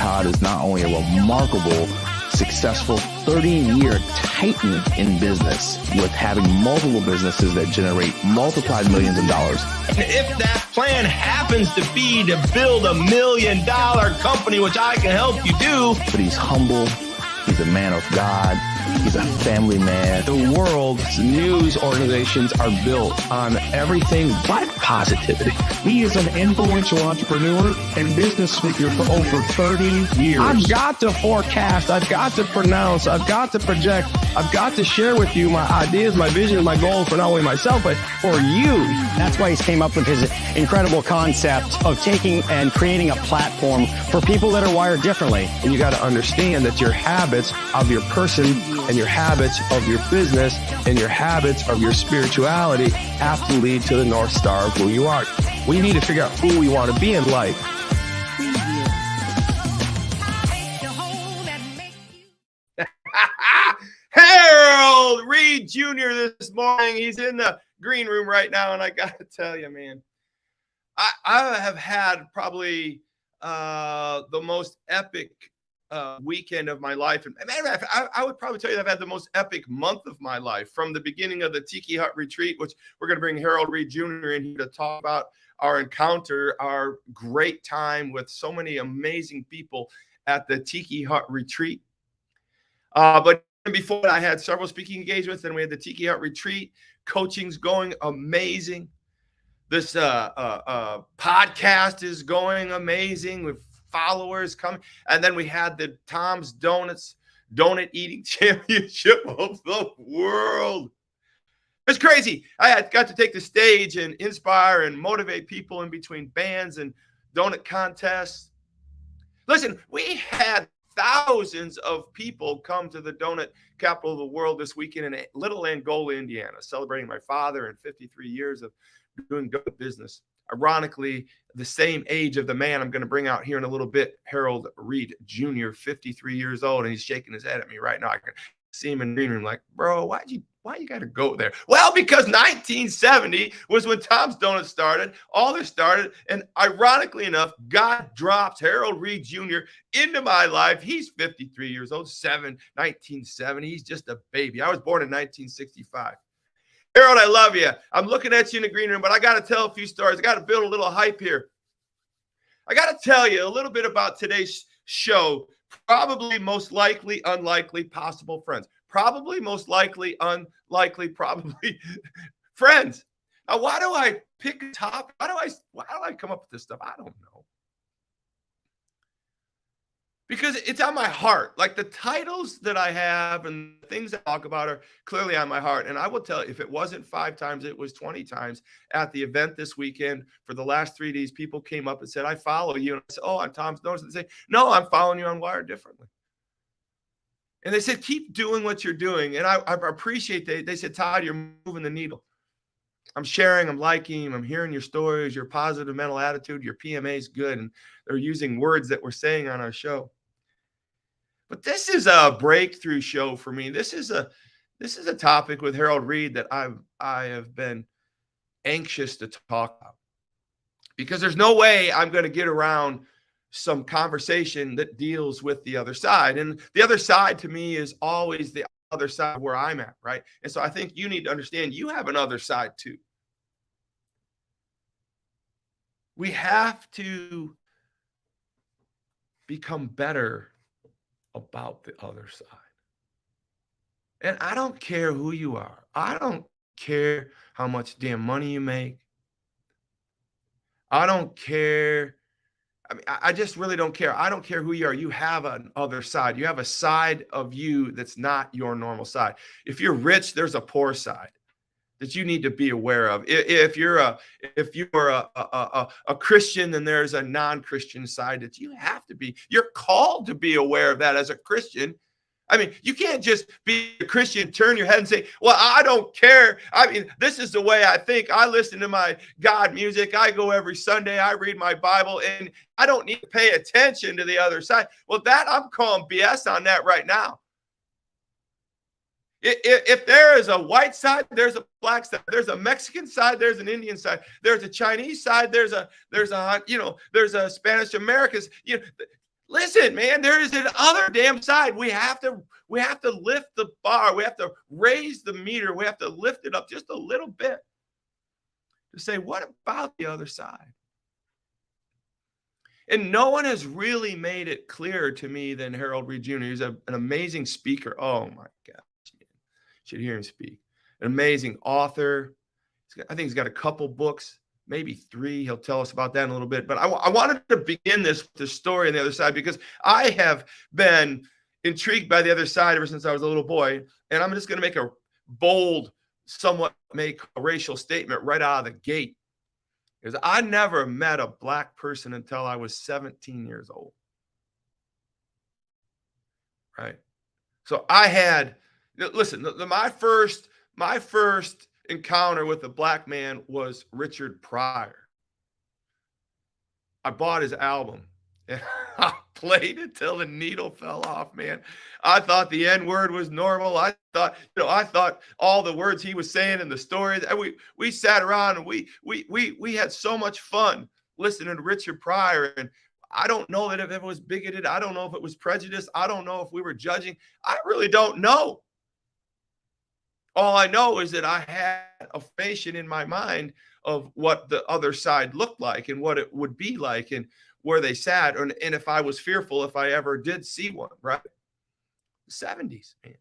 Todd is not only a remarkable, successful 30-year titan in business with having multiple businesses that generate multiplied millions of dollars. And if that plan happens to be to build $1 million company, which I can help you do. But he's humble. He's a man of God. He's a family man. The world's news organizations are built on everything but positivity. He is an influential entrepreneur and business speaker for over 30 years. I've got to forecast. I've got to pronounce. I've got to project. I've got to share with you my ideas, my vision, my goals for not only myself, but for you. That's why he's came up with his incredible concept of taking and creating a platform for people that are wired differently. And you got to understand that your habits of your person and your habits of your business and your habits of your spirituality have to lead to the North Star of who you are. We need to figure out who we want to be in life. Harold Reed Jr. this morning. He's in the green room right now, and I got to tell you, man, I have had probably the most epic weekend of my life. And I would probably tell you I've had the most epic month of my life, from the beginning of the Tiki Hut retreat, which we're going to bring Harold Reed Jr. in here to talk about our encounter, our great time with so many amazing people at the Tiki Hut retreat. But before that, I had several speaking engagements. Then we had the Tiki Hut retreat. Coaching's going amazing. This podcast is going amazing with followers coming. And then we had the Tom's Donuts Donut Eating Championship of the World. It's crazy. I got to take the stage and inspire and motivate people in between bands and donut contests. Listen, we had thousands of people come to the donut capital of the world this weekend in Little Angola, Indiana, celebrating my father and 53 years of doing donut business. Ironically, the same age of the man I'm going to bring out here in a little bit, Harold Reed Jr., 53 years old, and he's shaking his head at me right now. I can see him in the green room like, bro, why you got to go there? Well, because 1970 was when Tom's Donuts started. All this started, and ironically enough, God drops Harold Reed Jr. into my life. He's 53 years old, 1970. He's just a baby. I was born in 1965. Harold, I love you. I'm looking at you in the green room, but I got to tell a few stories. I got to build a little hype here. I got to tell you a little bit about today's show. Probably, most likely, unlikely, possible friends. Probably, most likely, unlikely, probably friends. Now, why do I pick a topic? Why do I come up with this stuff? I don't know. Because it's on my heart. Like the titles that I have and the things I talk about are clearly on my heart. And I will tell you, if it wasn't 5 times, it was 20 times at the event this weekend. For the last 3 days, people came up and said, I follow you. And I said, oh, I'm Tom's Donuts. And they say, no, I'm following you on Wired Differently. And they said, keep doing what you're doing. And I appreciate that. They said, Todd, you're moving the needle. I'm sharing, I'm liking, I'm hearing your stories, your positive mental attitude, your PMA is good. And they're using words that we're saying on our show. But this is a breakthrough show for me. This is a topic with Harold Reed that I have been anxious to talk about, because there's no way I'm going to get around some conversation that deals with the other side. And the other side to me is always the other side where I'm at, right? And so I think you need to understand you have another side too. We have to become better about the other side. And I don't care who you are. I don't care how much damn money you make. I don't care. I mean, I just really don't care. I don't care who you are. You have an other side. You have a side of you that's not your normal side. If you're rich, there's a poor side that you need to be aware of. If you're a Christian, then there's a non-Christian side that you have to be. You're called to be aware of that as a Christian. I mean, you can't just be a Christian, turn your head and say, well, I don't care. I mean, this is the way I think. I listen to my God music. I go every Sunday. I read my Bible, and I don't need to pay attention to the other side. Well, that I'm calling BS on that right now. If there is a white side, there's a black side. There's a Mexican side. There's an Indian side. There's a Chinese side. There's a Spanish Americans. Listen, man, there is an other damn side. We have to lift the bar. We have to raise the meter. We have to lift it up just a little bit to say, what about the other side? And no one has really made it clearer to me than Harold Reed Jr. He's an amazing speaker. Oh my gosh, man. Should hear him speak. An amazing author. I think he's got a couple books, maybe 3. He'll tell us about that in a little bit. But I wanted to begin this with the story on the other side because I have been intrigued by the other side ever since I was a little boy. And I'm just going to make a bold, somewhat make a racial statement right out of the gate. Because I never met a black person until I was 17 years old. Right. So I had, listen, my first encounter with a black man was Richard Pryor. I bought his album and I played it till the needle fell off, man. I thought the N-word was normal. I thought all the words he was saying in the stories. We sat around and we had so much fun listening to Richard Pryor. And I don't know that if it was bigoted. I don't know if it was prejudice. I don't know if we were judging. I really don't know. All I know is that I had a formation in my mind of what the other side looked like and what it would be like and where they sat. And if I was fearful, if I ever did see one, right? The 70s, man.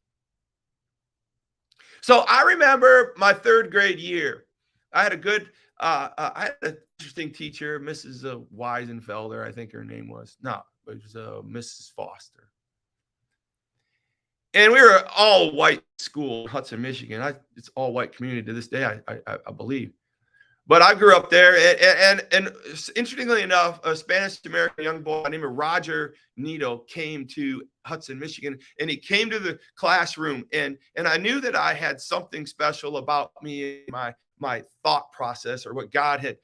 So I remember my 3rd grade year. I had a good, I had an interesting teacher, Mrs. Weisenfelder, I think her name was. No, it was Mrs. Foster. And we were all white school, Hudson, Michigan. It's all white community to this day, I believe. But I grew up there, and interestingly enough, a Spanish-American young boy named Roger Nito came to Hudson, Michigan, and he came to the classroom, and I knew that I had something special about me, my thought process, or what God had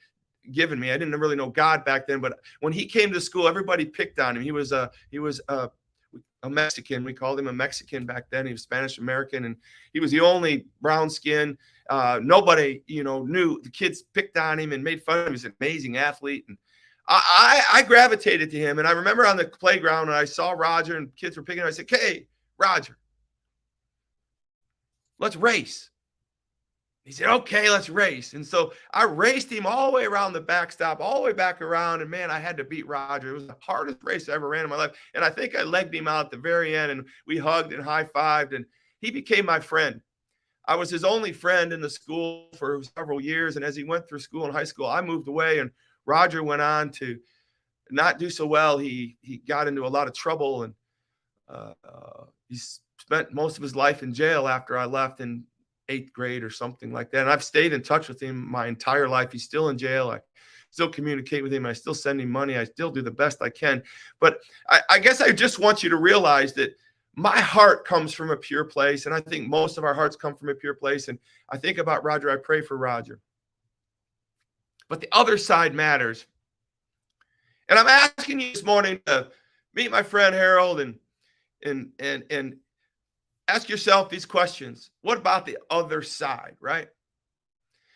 given me. I didn't really know God back then, but when he came to school, everybody picked on him. He was a Mexican. We called him a Mexican back then. He was Spanish American, and he was the only brown skin. Nobody, knew. The kids picked on him and made fun of him. He's an amazing athlete, and I gravitated to him. And I remember on the playground, and I saw Roger, and kids were picking on him. I said, "Hey, Roger, let's race." He said, "Okay, let's race." And so I raced him all the way around the backstop, all the way back around. And man, I had to beat Roger. It was the hardest race I ever ran in my life. And I think I legged him out at the very end, and we hugged and high-fived, and he became my friend. I was his only friend in the school for several years. And as he went through school and high school, I moved away, and Roger went on to not do so well. He got into a lot of trouble, and he spent most of his life in jail after I left in 8th grade or something like that. And I've stayed in touch with him my entire life. He's still in jail. I still communicate with him. I still send him money. I still do the best I can. But I guess I just want you to realize that my heart comes from a pure place. And I think most of our hearts come from a pure place. And I think about Roger. I pray for Roger. But the other side matters. And I'm asking you this morning to meet my friend Harold and ask yourself these questions. What about the other side, right?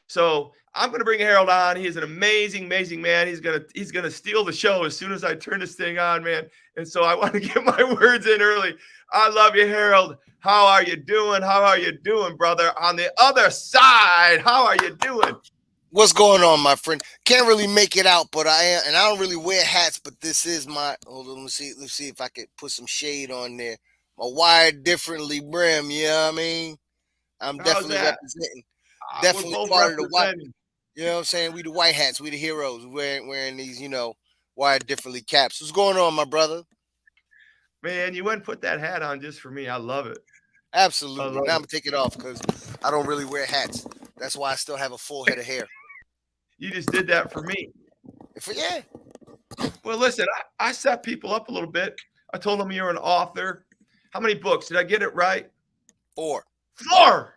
So I'm going to bring Harold on. He is an amazing, amazing man. He's gonna steal the show as soon as I turn this thing on, man. And so I want to get my words in early. I love you, Harold. How are you doing? How are you doing, brother? On the other side, how are you doing? What's going on, my friend? Can't really make it out, but I am, and I don't really wear hats, but this is my, hold on, let's see if I could put some shade on there. My wired differently brim, you know what I mean? I'm definitely representing. Definitely part of the white, you know what I'm saying? We the white hats, we the heroes, wearing these, wired differently caps. What's going on, my brother? Man, you went and put that hat on just for me. I love it. Absolutely. Now I'm going to take it off because I don't really wear hats. That's why I still have a full head of hair. You just did that for me. Yeah. Well, listen, I set people up a little bit. I told them you're an author. How many books? Did I get it right? 4. 4.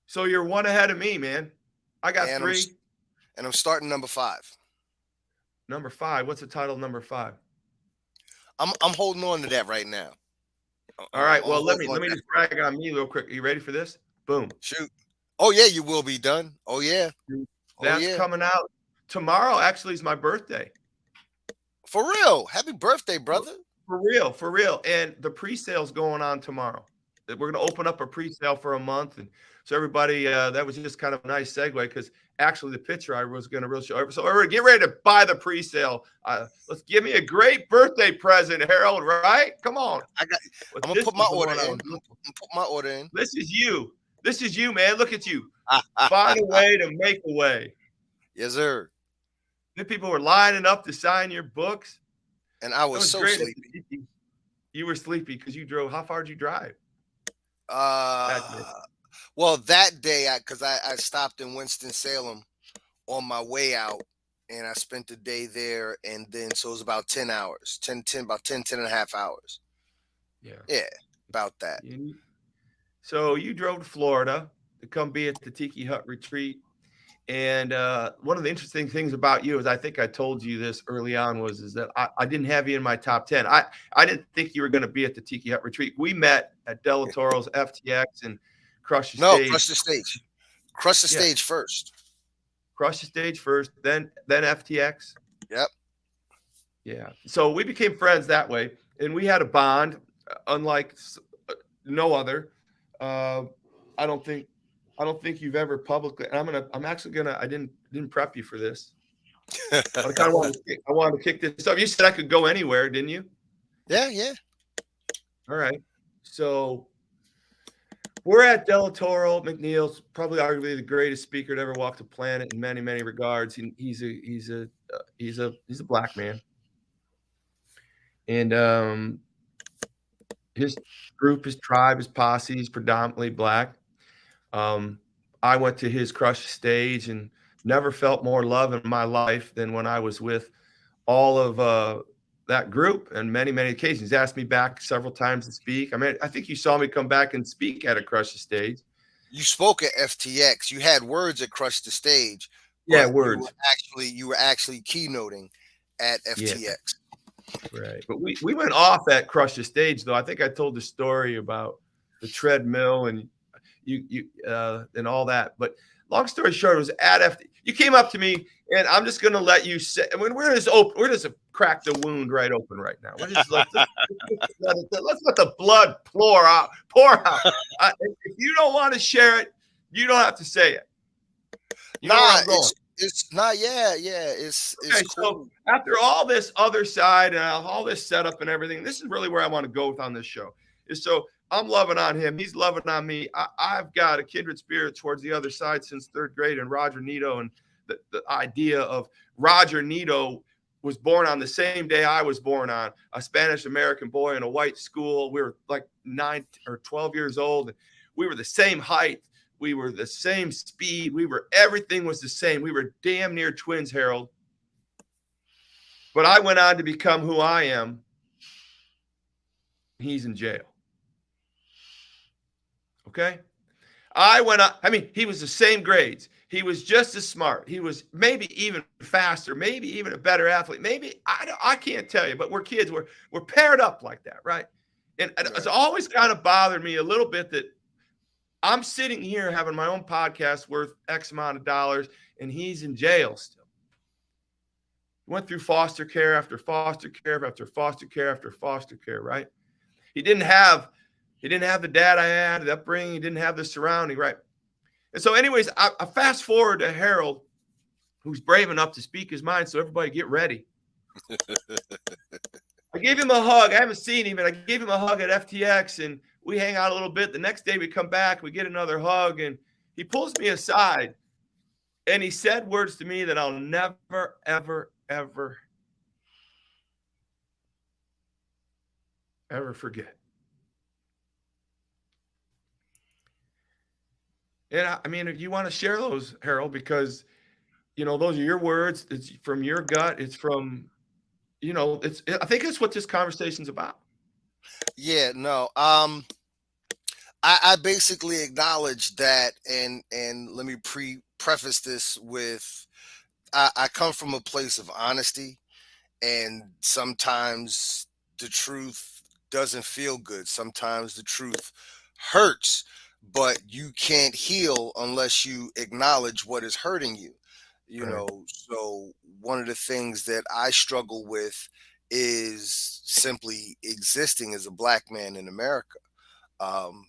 So you're one ahead of me, man. I got 3. And I'm starting number 5. Number 5. What's the title of number 5? I'm holding on to that right now. All right. Well, let me just brag on me real quick. Are you ready for this? Boom. Shoot. Oh, yeah, you will be done. Oh, yeah. That's coming out tomorrow. Actually, is my birthday. For real. Happy birthday, brother. For real, for real. And the pre-sale's going on tomorrow. We're going to open up a pre-sale for a month. And so everybody, that was just kind of a nice segue because actually the picture I was going to really show. So everybody get ready to buy the pre-sale. Let's give me a great birthday present, Harold, right? Come on. I'm going to put my order in. This is you. This is you, man. Look at you. Find a way to make a way. Yes, sir. The people were lining up to sign your books. And I was so sleepy. You were sleepy because you drove. How far did you drive? Well, that day, because I stopped in Winston-Salem on my way out, and I spent the day there, and then so it was about 10 hours, about 10 and a half hours. Yeah, about that. So you drove to Florida to come be at the Tiki Hut retreat. And one of the interesting things about you is I think I told you this early on is that I didn't have you in my top 10. I didn't think you were going to be at the Tiki Hut retreat. We met at Del Toro's FTX and crushed the stage. Crush the stage. Crush the stage first. Crush the stage first, then FTX. Yep. Yeah. So we became friends that way, and we had a bond unlike no other. I don't think you've ever publicly. And I didn't prep you for this. But I kind of wanted to kick this up. You said I could go anywhere, didn't you? Yeah. All right. So we're at Del Toro. McNeil's probably arguably the greatest speaker to ever walk the planet in many, many regards. He's a black man, and his group, his tribe, his posse is predominantly black. I went to his crush stage and never felt more love in my life than when I was with all of that group. And many, many occasions, he's asked me back several times to speak. I mean, I think you saw me come back and speak at a crush stage. You spoke at FTX. You had words at Crush the Stage. Yeah, words. You were actually keynoting at FTX. Yeah. Right. But we went off at Crush the Stage, though. I think I told the story about the treadmill and you and all that. But long story short, it was at FTX. You came up to me, and I'm just going to let you say. I mean, we're just crack the wound right open right now. We're just let's let the blood pour out. If you don't want to share it, you don't have to say it. You know where I'm going. It's not. Yeah. It's okay. Cool. So after all this other side and all this setup and everything, this is really where I want to go on this show. So I'm loving on him. He's loving on me. I've got a kindred spirit towards the other side since third grade, and Roger Nito, and the idea of Roger Nito was born on the same day I was born on, a Spanish-American boy in a white school. We were like 9 or 12 years old. And we were the same height. We were the same speed. Everything was the same. We were damn near twins, Harold. But I went on to become who I am. He's in jail. Okay? He was the same grades. He was just as smart. He was maybe even faster, maybe even a better athlete. Maybe, I can't tell you, but we're kids. We're paired up like that, right? And it's always kind of bothered me a little bit that I'm sitting here having my own podcast worth X amount of dollars, and he's in jail still. He went through foster care after foster care after foster care after foster care, right? He didn't have the dad I had, the upbringing. He didn't have the surrounding, right? And so anyways, I fast forward to Harold, who's brave enough to speak his mind. So everybody get ready. I gave him a hug. I haven't seen him, but I gave him a hug at FTX, and we hang out a little bit. The next day we come back, we get another hug, and he pulls me aside, and he said words to me that I'll never, ever, ever, ever forget. And I mean, if you want to share those, Harold, because, those are your words. It's from your gut. It's from, I think it's what this conversation's about. Yeah, no. I basically acknowledge that, and let me preface this with, I come from a place of honesty, and sometimes the truth doesn't feel good. Sometimes the truth hurts. But you can't heal unless you acknowledge what is hurting you. You know, so one of the things that I struggle with is simply existing as a black man in America. Um,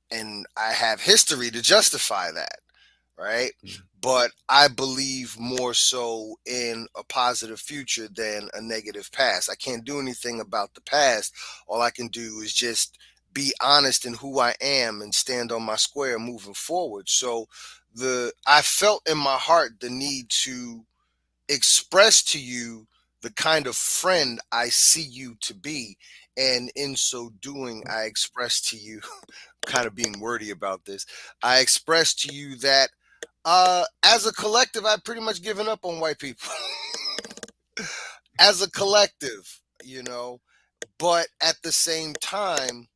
and I have history to justify that, right? Mm. But I believe more so in a positive future than a negative past. I can't do anything about the past. All I can do is just be honest in who I am and stand on my square moving forward. So I felt in my heart the need to express to you the kind of friend I see you to be. And in so doing, I express to you, kind of being wordy about this, I express to you that as a collective, I've pretty much given up on white people. As a collective, you know, but at the same time,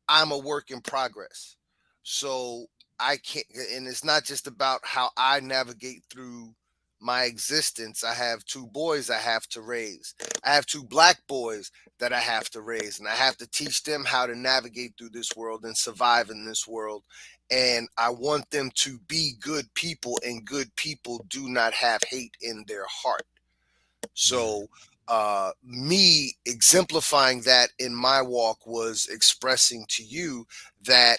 I'm a work in progress. So I can't, and it's not just about how I navigate through my existence. I have two boys I have to raise. I have two black boys that I have to raise, and I have to teach them how to navigate through this world and survive in this world. And I want them to be good people, and good people do not have hate in their heart. So, me exemplifying that in my walk was expressing to you that,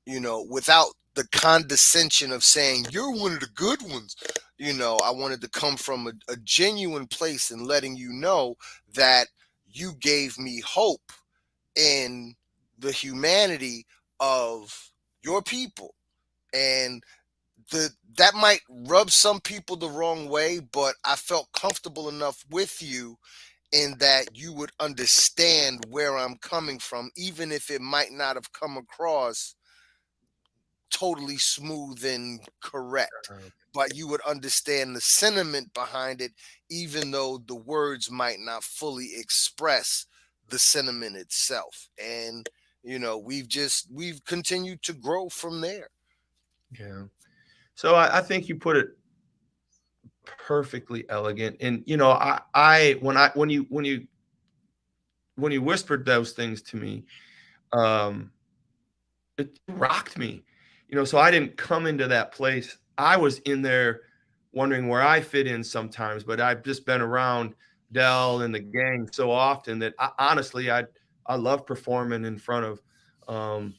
you know, without the condescension of saying you're one of the good ones, you know, I wanted to come from a genuine place and letting you know that you gave me hope in the humanity of your people. And that might rub some people the wrong way, but I felt comfortable enough with you in that you would understand where I'm coming from, even if it might not have come across totally smooth and correct. But you would understand the sentiment behind it, even though the words might not fully express the sentiment itself. And you know, we've continued to grow from there. Yeah. So I think you put it perfectly elegant. And you know, when you whispered those things to me, um, it rocked me. You know, so I didn't come into that place. I was in there wondering where I fit in sometimes, but I've just been around Dell and the gang so often that honestly, I love performing in front of um,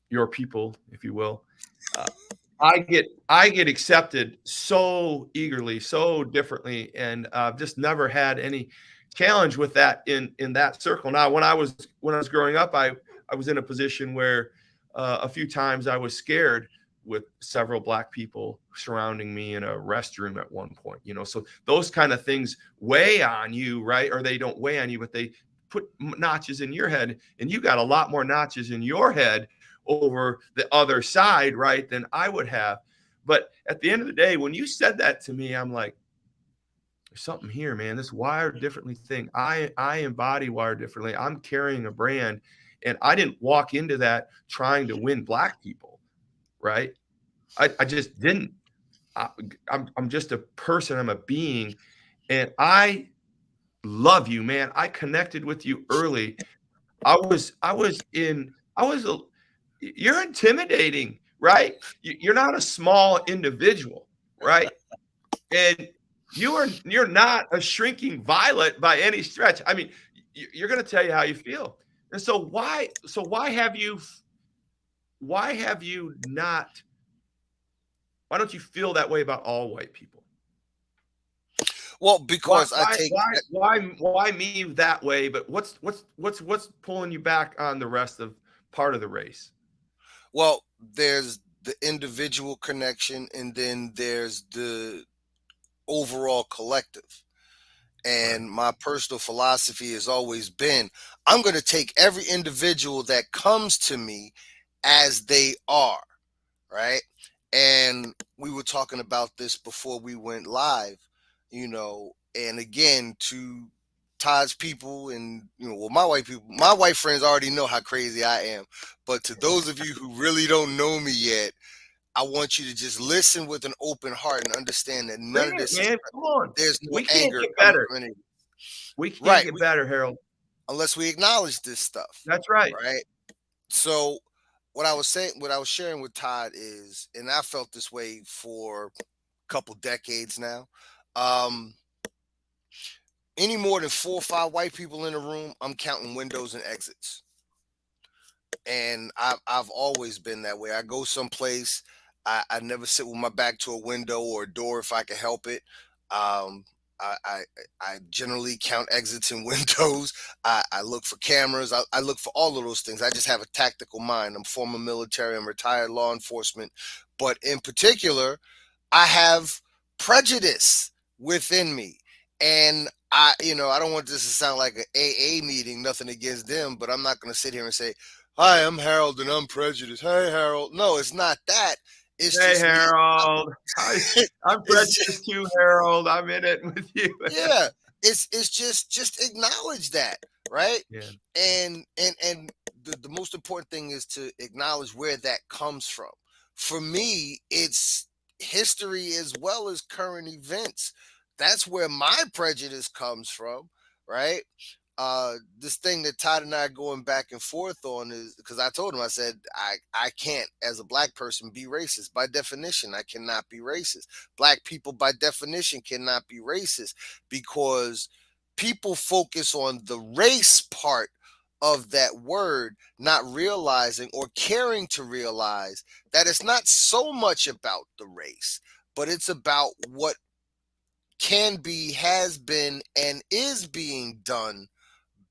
your people, if you will. Uh, I get accepted so eagerly, so differently, and I've just never had any challenge with that in that circle. Now, when I was growing up, I was in a position where a few times I was scared with several black people surrounding me in a restroom at one point. You know, so those kind of things weigh on you, right? Or they don't weigh on you, but they put notches in your head, and you got a lot more notches in your head over the other side, right, than I would have. But at the end of the day, when you said that to me, I'm like, there's something here, man. This wired differently thing. I embody wired differently. I'm carrying a brand, and I didn't walk into that trying to win black people, right? I just didn't. I'm just a person. I'm a being, and I love you, man. I connected with you early. I was a you're intimidating, right? You're not a small individual, right? And you're not a shrinking violet by any stretch. I mean, you're going to tell you how you feel. And so why have you not why don't you feel that way about all white people? Well, Why because I why take why why me that way, but what's pulling you back on the rest of part of the race? well, there's the individual connection, and then there's the overall collective. Right. And my personal philosophy has always been I'm going to take every individual that comes to me as they are, right? And we were talking about this before we went live, you know, and again, to Todd's people and, you know, well, my white people, my white friends already know how crazy I am. But to those of you who really don't know me yet, I want you to just listen with an open heart and understand that none Bring of it, this is, man. Come on. there's no We can't anger get coming better. from any, We can't right? get better, Harold. Unless we acknowledge this stuff, That's right. right? So what I was saying, what I was sharing with Todd is, and I felt this way for couple decades now. Um, any more than 4 or 5 white people in a room, I'm counting windows and exits. And I've always been that way. I go someplace, I never sit with my back to a window or a door if I can help it. Um, I generally count exits and windows. I look for cameras. I look for all of those things. I just have a tactical mind. I'm former military. I'm retired law enforcement. But in particular, I have prejudice within me. And I don't want this to sound like an AA meeting, nothing against them, but I'm not going to sit here and say, "Hi, I'm Harold and I'm prejudiced." Hey, Harold. No, it's not that. It's Hey, just me. Harold. I'm It's just, prejudiced too, Harold. I'm in it with you. yeah. It's just acknowledge that, right? Yeah. And the most important thing is to acknowledge where that comes from. For me, it's history as well as current events. That's where my prejudice comes from, right? This thing that Todd and I are going back and forth on is because I told him, I said, I can't, as a black person, be racist. By definition, I cannot be racist. Black people, by definition, cannot be racist because people focus on the race part of that word, not realizing or caring to realize that it's not so much about the race, but it's about what can be, has been, and is being done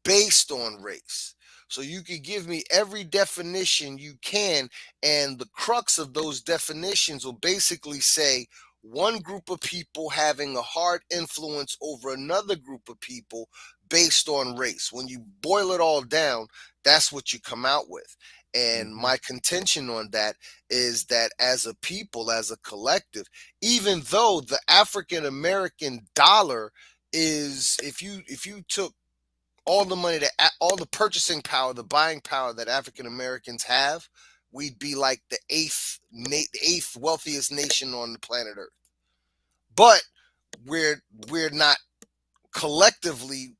based on race. So you can give me every definition you can, and the crux of those definitions will basically say one group of people having a hard influence over another group of people based on race. When you boil it all down, that's what you come out with. And Mhm. my contention on that is that as a people, as a collective, even though the African American dollar is, if you took all the money that all the purchasing power, the buying power that African Americans have, we'd be like the eighth wealthiest nation on the planet Earth. But we're not collectively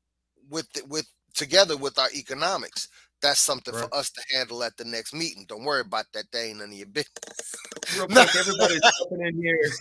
with together with our economics. That's something for Right. us to handle at the next meeting. Don't worry about that. That ain't none of your business. Real No. quick, everybody's jumping in here.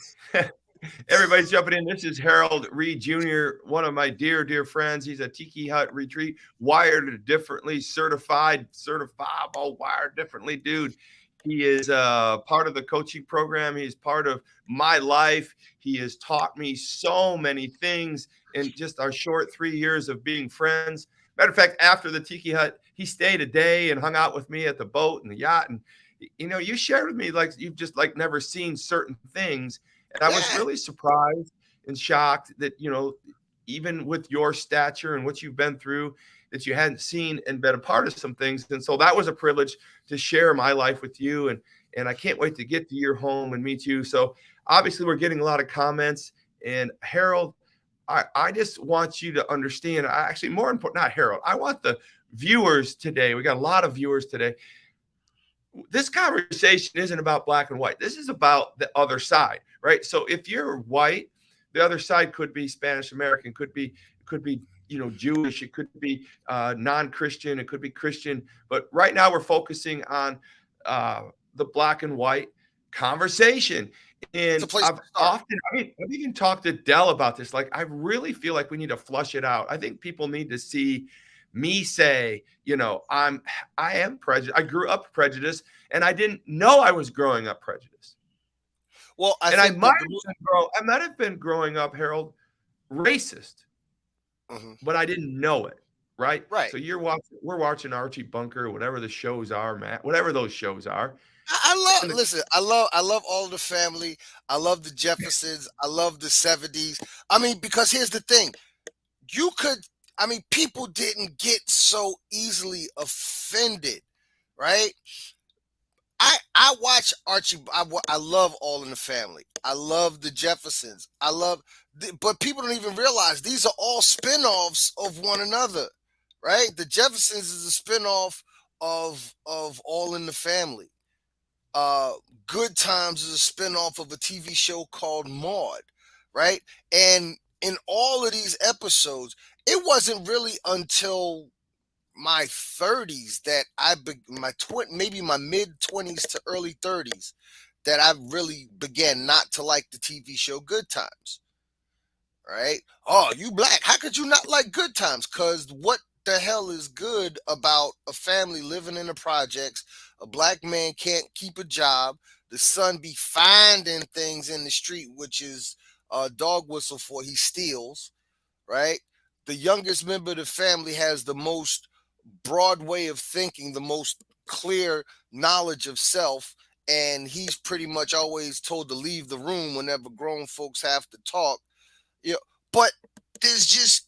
Everybody's jumping in. This is Harold Reed Jr., one of my dear, dear friends. He's a Tiki Hut retreat, wired differently, certifiable, wired differently, dude. He is part of the coaching program. He's part of my life. He has taught me so many things in just our short 3 years of being friends. Matter of fact, after the Tiki Hut, he stayed a day and hung out with me at the boat and the yacht. And you shared with me like you've just like never seen certain things. And I was Yeah. really surprised and shocked that, even with your stature and what you've been through, that you hadn't seen and been a part of some things. And so that was a privilege to share my life with you. And I can't wait to get to your home and meet you. So obviously we're getting a lot of comments. And Harold, I just want you to understand, actually more important, not Harold, I want the viewers today. We got a lot of viewers today. This conversation isn't about black and white. This is about the other side, right? So if you're white, the other side could be Spanish American, could be Jewish, it could be non-Christian, it could be Christian. But right now we're focusing on the black and white conversation. It's a And place to I've start. often, I've even talked to Dell about this. Like, I really feel like we need to flush it out. I think people need to see me say, I am prejudiced. I grew up prejudiced, and I didn't know I was growing up prejudiced. Well, I And I think might have been growing up, Harold, racist, mhm. but I didn't know it. Right. Right. So we're watching Archie Bunker, whatever the shows are, Matt, whatever those shows are. I love And listen, I love all the family. I love the Jeffersons. I love the 70s. I mean, because here's the thing. You could people didn't get so easily offended, right? I watch Archie. I love All in the Family. I love the Jeffersons. But people don't even realize these are all spinoffs of one another, right? The Jeffersons is a spinoff of All in the Family. uh Good Times is a spinoff of a TV show called Maud, right? And in all of these episodes, it wasn't really until my 30s that maybe my mid 20s to early 30s that I really began not to like the TV show Good Times. Right? Oh, you black. How could you not like Good Times? Because what the hell is good about a family living in the projects? A black man can't keep a job. The son be finding things in the street, which is a dog whistle for he steals, right? The youngest member of the family has the most broad way of thinking, the most clear knowledge of self, and he's pretty much always told to leave the room whenever grown folks have to talk. Yeah, but there's just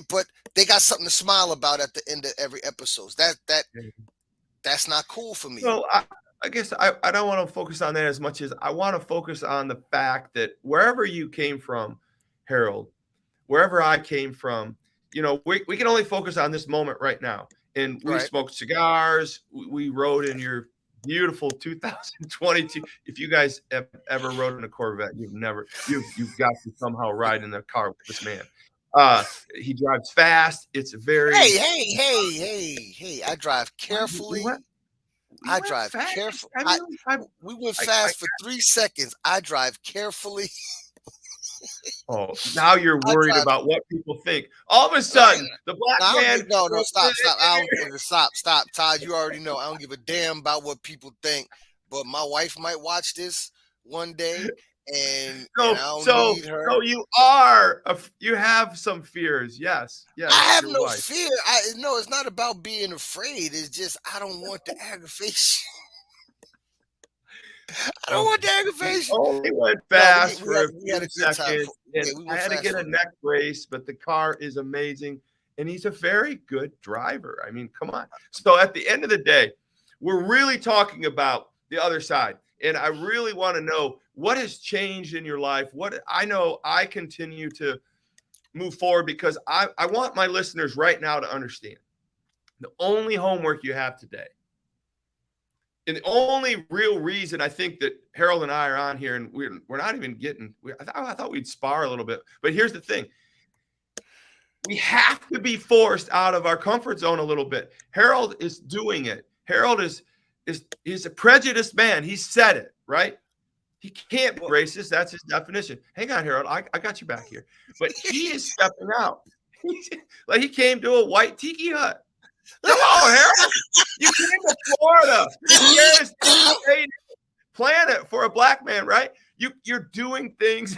but they got something to smile about at the end of every episode. That's not cool for me. So I guess I don't want to focus on that as much as I want to focus on the fact that wherever you came from, Harold, wherever I came from, we can only focus on this moment right now. And we Right. smoked cigars. We rode in your beautiful 2022. If you guys have ever rode in a Corvette, you've got to somehow ride in the car with this man. He drives fast. It's very Hey! I drive carefully. I drive carefully. We went fast for 3 seconds. I drive carefully. Oh, now you're worried about what people think. All of a sudden, the black man. No, stop. Stop, Todd. You already know I don't give a damn about what people think. But my wife might watch this one day, and I don't need her. So you have some fears. Yes. I have no fear. No, it's not about being afraid. It's just I don't want the aggravation. I don't want the aggravation. Only went fast for a few seconds. I had to get a neck brace, but the car is amazing, and he's a very good driver. I mean, come on. So at the end of the day, we're really talking about the other side, and I really want to know what has changed in your life. What I know I continue to move forward because I want my listeners right now to understand the only homework you have today. And the only real reason I think that Harold and I are on here, and we're not even getting, I thought we'd spar a little bit, but here's the thing. We have to be forced out of our comfort zone a little bit. Harold is doing it. Harold he's a prejudiced man. He said it, right? He can't be racist. That's his definition. Hang on, Harold. I got you back here. But he is stepping out. Like he came to a white tiki hut. Come on, Harold. You came to Florida. It's the planet for a black man, right? You're doing things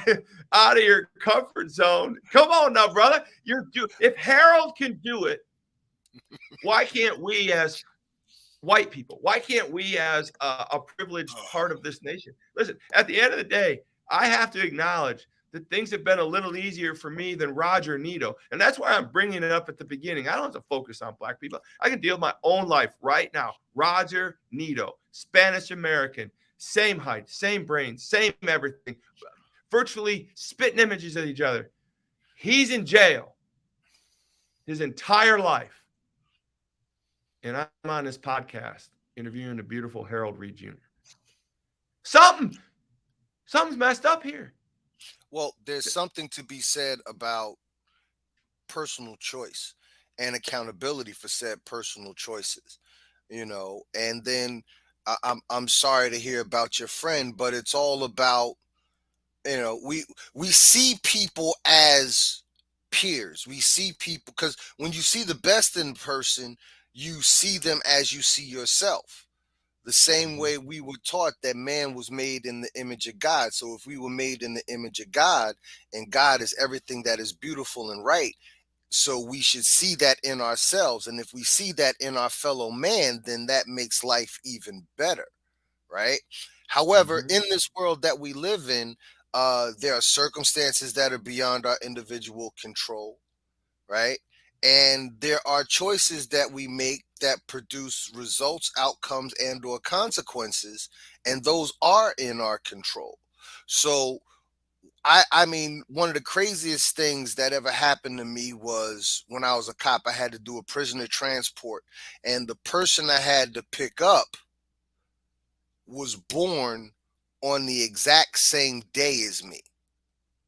out of your comfort zone. Come on now, brother. If Harold can do it, why can't we as white people? Why can't we as a privileged part of this nation? Listen, at the end of the day, I have to acknowledge that things have been a little easier for me than Roger Nito. And that's why I'm bringing it up at the beginning. I don't have to focus on black people. I can deal with my own life right now. Roger Nito, Spanish American, same height, same brain, same everything, virtually spitting images of each other. He's in jail his entire life. And I'm on this podcast interviewing the beautiful Harold Reed Jr. Something's messed up here. Well, there's something to be said about personal choice and accountability for said personal choices, and then I'm sorry to hear about your friend, but it's all about, we see people as peers. We see people because when you see the best in person, you see them as you see yourself. The same way we were taught that man was made in the image of God. So if we were made in the image of God, and God is everything that is beautiful and right, so we should see that in ourselves. And if we see that in our fellow man, then that makes life even better, right? However, in this world that we live in, there are circumstances that are beyond our individual control, right? And there are choices that we make that produce results, outcomes, and or consequences, and those are in our control. So I mean, one of the craziest things that ever happened to me was when I was a cop. I had to do a prisoner transport, and the person I had to pick up was born on the exact same day as me.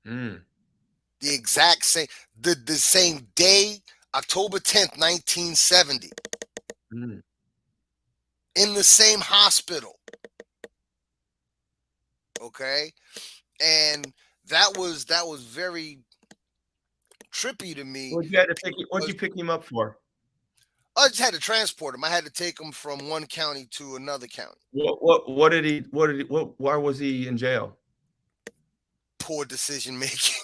The exact same, the same day, October 10th, 1970. In the same hospital. Okay. And that was very trippy to me. What'd you pick him up for? I just had to transport him. I had to take him from one county to another county. Why was he in jail? Poor decision making.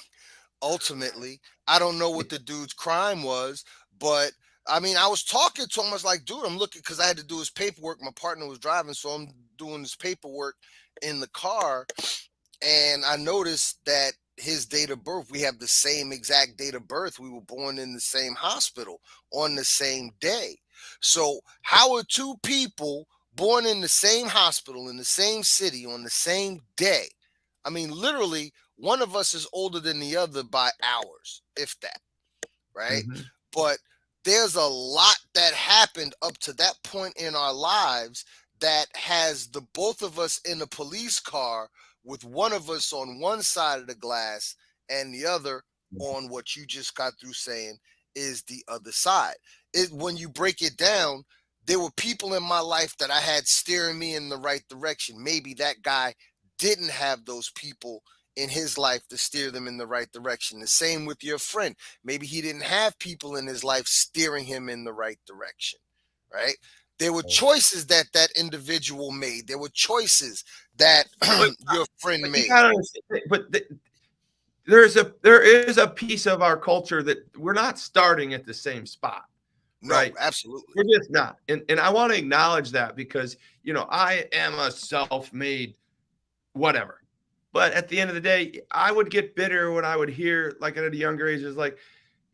Ultimately, I don't know what the dude's crime was, but I mean, I was talking to him. I was like, dude, I'm looking because I had to do his paperwork. My partner was driving, so I'm doing his paperwork in the car. And I noticed that his date of birth, we have the same exact date of birth. We were born in the same hospital on the same day. So, how are two people born in the same hospital in the same city on the same day? I mean, literally, one of us is older than the other by hours, if that, right? Mm-hmm. But there's a lot that happened up to that point in our lives that has the both of us in a police car with one of us on one side of the glass and the other on what you just got through saying is the other side. When you break it down, there were people in my life that I had steering me in the right direction. Maybe that guy didn't have those people in his life to steer them in the right direction. The same with your friend. Maybe he didn't have people in his life steering him in the right direction, right? There were choices that that individual made. There were choices that But, your friend but you made. gotta understand, there is a piece of our culture that we're not starting at the same spot, No, right? absolutely. We're just not. And I want to acknowledge that because, I am a self-made whatever. But at the end of the day, I would get bitter when I would hear, like at a younger age, is like,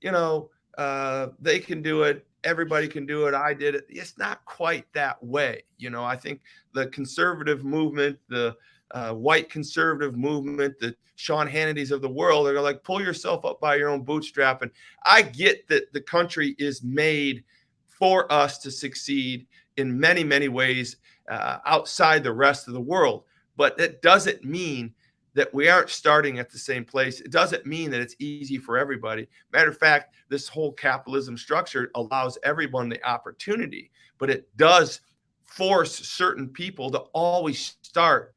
they can do it. Everybody can do it. I did it. It's not quite that way. I think the conservative movement, the white conservative movement, the Sean Hannitys of the world are like, pull yourself up by your own bootstrap. And I get that the country is made for us to succeed in many, many ways outside the rest of the world. But that doesn't mean that we aren't starting at the same place. It doesn't mean that it's easy for everybody. Matter of fact, this whole capitalism structure allows everyone the opportunity, but it does force certain people to always start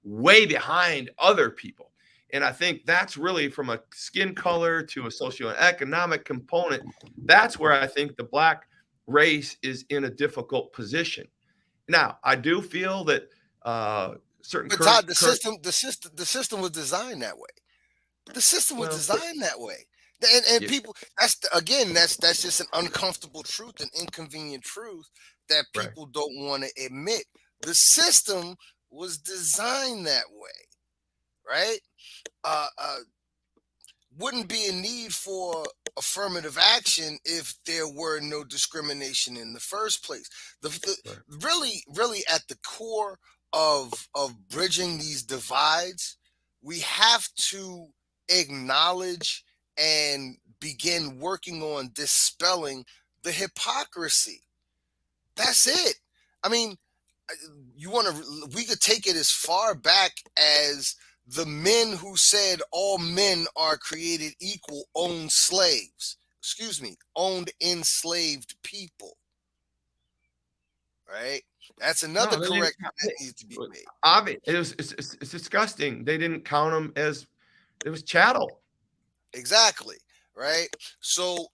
way behind other people. And I think that's really from a skin color to a socioeconomic component. That's where I think the black race is in a difficult position. Now, I do feel that certain But Todd, current the system was designed that way. The system was well, designed that way. And yeah, people, again, that's just an uncomfortable truth, an inconvenient truth that right. people don't want to admit. The system was designed that way, right? Uh, uh, wouldn't be a need for affirmative action if there were no discrimination in the first place. Right. Really at the core of bridging these divides, we have to acknowledge and begin working on dispelling the hypocrisy. That's it. I mean, we could take it as far back as the men who said all men are created equal owned slaves. Excuse me, owned enslaved people. Right? That's another No, they didn't. correction that needs to be made. Obvious. It's disgusting. They didn't count them as it was chattel. Exactly. Right? So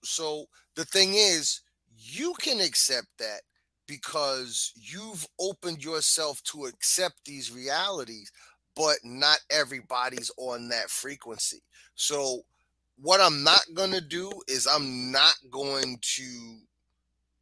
the thing is, you can accept that because you've opened yourself to accept these realities, but not everybody's on that frequency. So what I'm not going to do is I'm not going to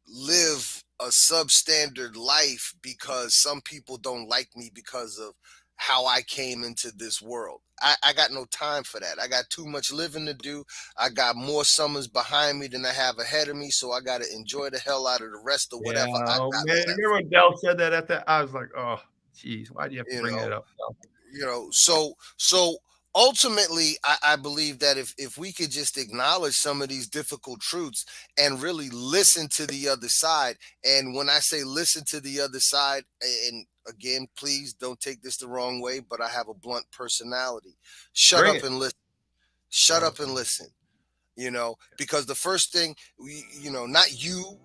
live a substandard life because some people don't like me because of how I came into this world. I got no time for that. I got too much living to do. I got more summers behind me than I have ahead of me. So I got to enjoy the hell out of the rest of Yeah. whatever I Oh got man, left. remember when Dell said that at that? I was like, oh, geez, why do you have to You bring know, that up, Del? so ultimately I believe that if we could just acknowledge some of these difficult truths and really listen to the other side, and when I say listen to the other side, and again, please don't take this the wrong way, but I have a blunt personality. Shut Bring up it. and listen. Shut Oh, up and listen. Because the first thing not you,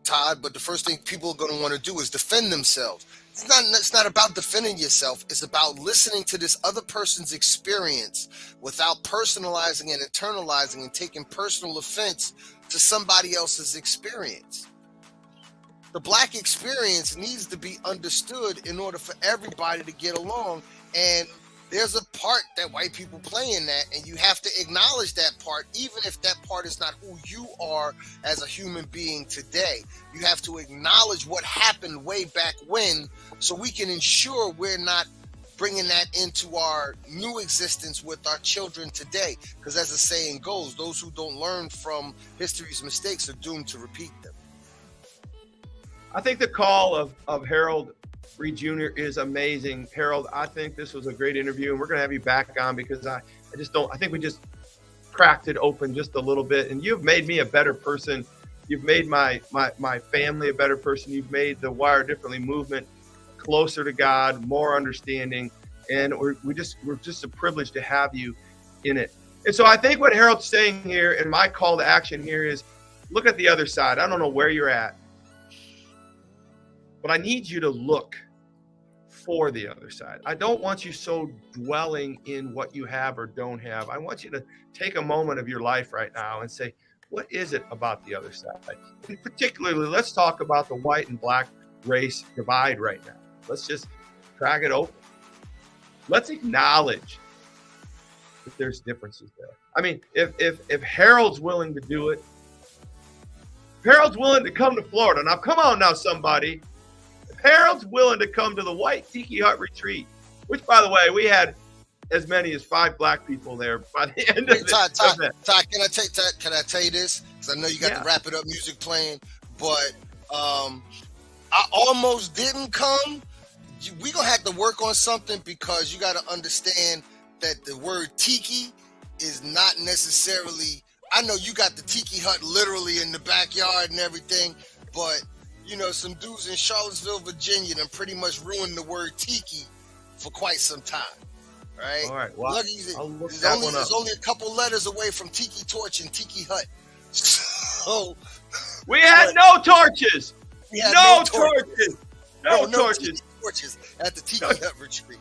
Todd, but the first thing people are going to want to do is defend themselves. It's not about defending yourself. It's about listening to this other person's experience without personalizing and internalizing and taking personal offense to somebody else's experience. The Black experience needs to be understood in order for everybody to get along. And there's a part that white people play in that, and you have to acknowledge that part, even if that part is not who you are as a human being today. You have to acknowledge what happened way back when, so we can ensure we're not bringing that into our new existence with our children today. Because as the saying goes, those who don't learn from history's mistakes are doomed to repeat them. I think the call of Harold Reed Jr. is amazing. Harold, I think this was a great interview, and we're going to have you back on because I think we just cracked it open just a little bit, and you've made me a better person. You've made my family a better person. You've made the Wire Differently movement closer to God, more understanding, and we're just a privilege to have you in it. And so I think what Harold's saying here, and my call to action here is, look at the other side. I don't know where you're at, but I need you to look for the other side. I don't want you so dwelling in what you have or don't have. I want you to take a moment of your life right now and say, what is it about the other side? And particularly, let's talk about the white and Black race divide right now. Let's just crack it open. Let's acknowledge that there's differences there. I mean, if Harold's willing to do it, if Harold's willing to come to Florida. Now, come on now, somebody. Harold's willing to come to the White Tiki Hut retreat, which, by the way, we had as many as 5 Black people there by the end of Todd, the event. Todd, can I tell you this? Because I know you got the Wrap It Up music playing, but I almost didn't come. We gonna have to work on something, because you got to understand that the word tiki is not necessarily. I know you got the tiki hut literally in the backyard and everything, but you know, some dudes in Charlottesville, Virginia, done pretty much ruined the word tiki for quite some time, right? All right, well, it's only a couple letters away from Tiki Torch and Tiki Hut. So we had no torches. We had no torches. No torches. Torches at the Tiki Hut retreat.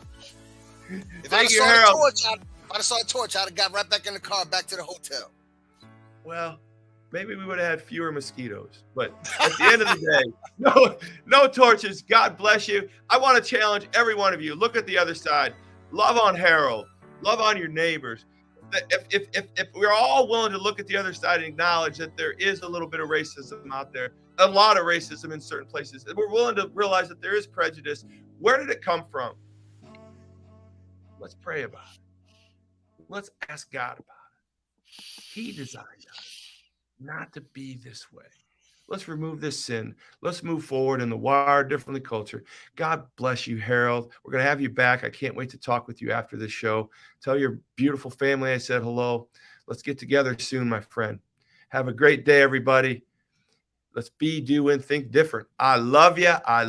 If Thank you, I'd Harold. have saw a torch, I'd have got right back in the car, back to the hotel. Well, maybe we would have had fewer mosquitoes, but at the end of the day, no torches. God bless you. I want to challenge every one of you. Look at the other side. Love on Harold. Love on your neighbors. If we're all willing to look at the other side and acknowledge that there is a little bit of racism out there, a lot of racism in certain places, and we're willing to realize that there is prejudice, where did it come from? Let's pray about it. Let's ask God about it. He designed us not to be this way. Let's remove this sin. Let's move forward in the Wire Differently culture. God bless you, Harold. We're going to have you back. I can't wait to talk with you after this show. Tell your beautiful family I said hello. Let's get together soon, my friend. Have a great day, everybody. Let's be, do, and think different. I love you.